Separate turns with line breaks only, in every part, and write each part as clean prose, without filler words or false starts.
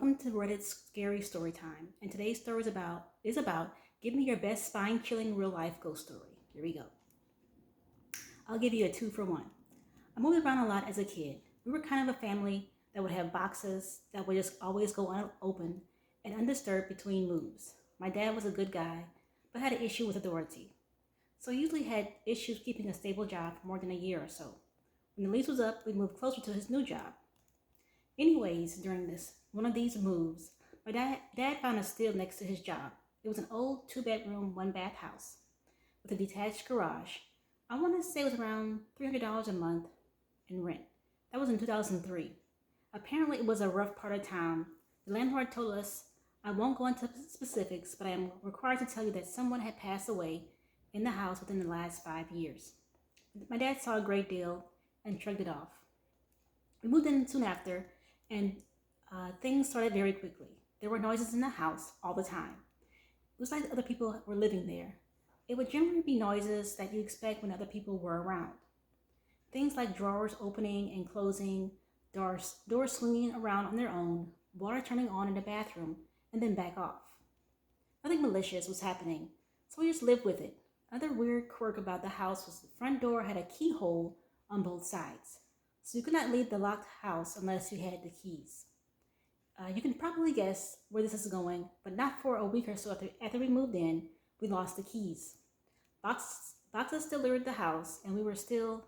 welcome to Reddit's Scary Story Time. And today's story is about give me your best spine-chilling real-life ghost story. Here we go. I'll give you a 2-for-1. I moved around a lot as a kid. We were kind of a family that would have boxes that would just always go unopened and undisturbed between moves. My dad was a good guy, but had an issue with authority. So he usually had issues keeping a stable job for more than a year or so. When the lease was up, we moved closer to his new job. Anyways, during one of these moves, my dad found a steal next to his job. It was an old 2-bedroom, 1-bath house with a detached garage. I want to say it was around $300 a month in rent. That was in 2003. Apparently, it was a rough part of town. The landlord told us, I won't go into specifics, but I am required to tell you that someone had passed away in the house within the last 5 years. My dad saw a great deal and shrugged it off. We moved in soon after, and things started very quickly. There were noises in the house all the time. It was like other people were living there. It would generally be noises that you expect when other people were around. Things like drawers opening and closing, doors swinging around on their own, water turning on in the bathroom, and then back off. Nothing malicious was happening, so we just lived with it. Another weird quirk about the house was the front door had a keyhole on both sides, so you could not leave the locked house unless you had the keys. You can probably guess where this is going, but not for a week or so after we moved in, we lost the keys. Boxes still littered the house, and we were still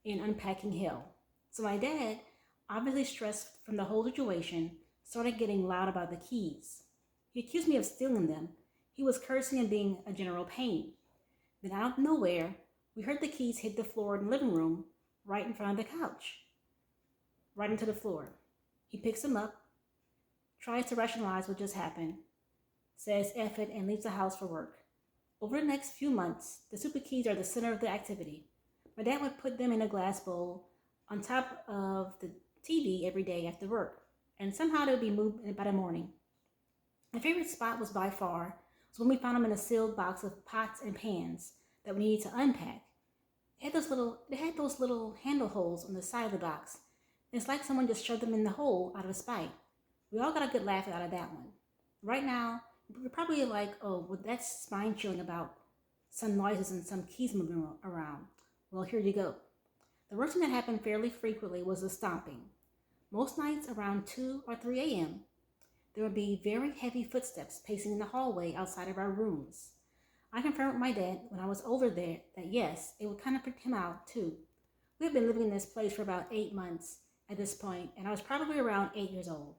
in unpacking hell. So my dad, obviously stressed from the whole situation, started getting loud about the keys. He accused me of stealing them. He was cursing and being a general pain. Then out of nowhere, we heard the keys hit the floor in the living room, right in front of the couch, right into the floor. He picks them up, tries to rationalize what just happened, says F it, and leaves the house for work. Over the next few months, the super keys are the center of the activity. My dad would put them in a glass bowl on top of the TV every day after work, and somehow they would be moved by the morning. My favorite spot was by far when we found them in a sealed box of pots and pans that we needed to unpack. They had those little handle holes on the side of the box. It's like someone just shoved them in the hole out of spite. We all got a good laugh out of that one. Right now, we're probably like, oh, well, that's spine chilling about some noises and some keys moving around. Well, here you go. The worst thing that happened fairly frequently was the stomping. Most nights around 2 or 3 a.m., there would be very heavy footsteps pacing in the hallway outside of our rooms. I confirmed with my dad when I was over there that yes, it would kind of freak him out too. We had been living in this place for about 8 months at this point, and I was probably around 8 years old.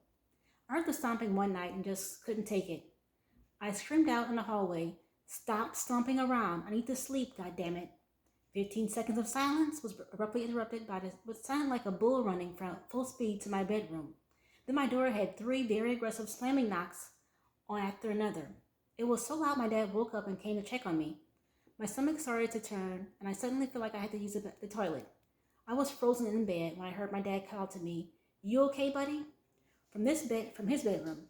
I heard the stomping one night and just couldn't take it. I screamed out in the hallway, "Stop stomping around, I need to sleep, goddammit." 15 seconds of silence was abruptly interrupted by what sounded like a bull running from full speed to my bedroom. Then my door had 3 very aggressive slamming knocks one after another. It was so loud my dad woke up and came to check on me. My stomach started to turn, and I suddenly felt like I had to use the toilet. I was frozen in bed when I heard my dad call to me, "You okay, buddy?" From his bedroom.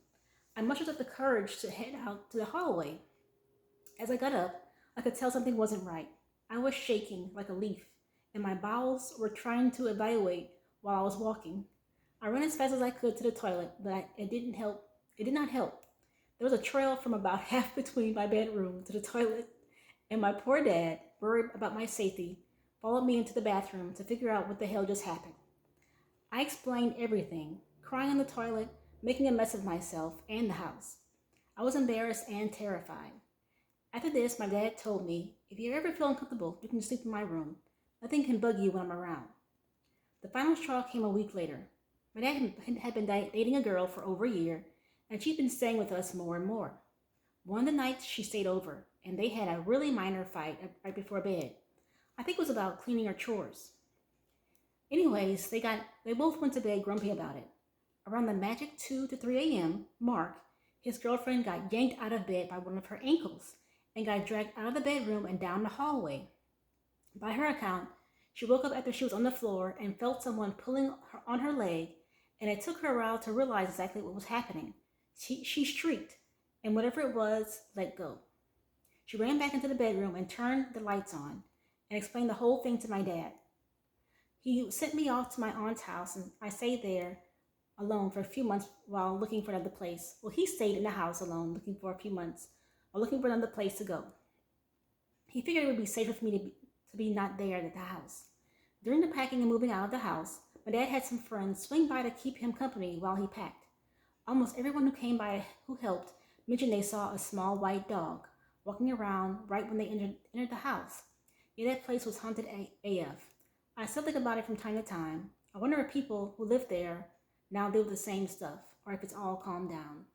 I mustered up the courage to head out to the hallway. As I got up, I could tell something wasn't right. I was shaking like a leaf, and my bowels were trying to evacuate while I was walking. I ran as fast as I could to the toilet, but it didn't help. It did not help. There was a trail from about half between my bedroom to the toilet, and my poor dad, worried about my safety, followed me into the bathroom to figure out what the hell just happened. I explained everything, crying in the toilet, making a mess of myself and the house. I was embarrassed and terrified. After this, my dad told me, "If you ever feel uncomfortable, you can sleep in my room. Nothing can bug you when I'm around." The final straw came a week later. My dad had been dating a girl for over a year, and she'd been staying with us more and more. One of the nights she stayed over, and they had a really minor fight right before bed. I think it was about cleaning or chores. Anyways, they both went to bed grumpy about it. Around the magic 2 to 3 a.m. mark, his girlfriend got yanked out of bed by one of her ankles and got dragged out of the bedroom and down the hallway. By her account, she woke up after she was on the floor and felt someone pulling her on her leg, and it took her a while to realize exactly what was happening. She shrieked, and whatever it was, let go. She ran back into the bedroom and turned the lights on and explained the whole thing to my dad. He sent me off to my aunt's house, and I stayed there alone for a few months while looking for another place. Well, he stayed in the house alone looking for a few months while looking for another place to go. He figured it would be safer for me to be not there at the house. During the packing and moving out of the house, my dad had some friends swing by to keep him company while he packed. Almost everyone who came by who helped mentioned they saw a small white dog walking around right when they entered the house. Yeah, that place was haunted AF. I still think about it from time to time. I wonder if people who live there now deal with the same stuff, or if it's all calmed down.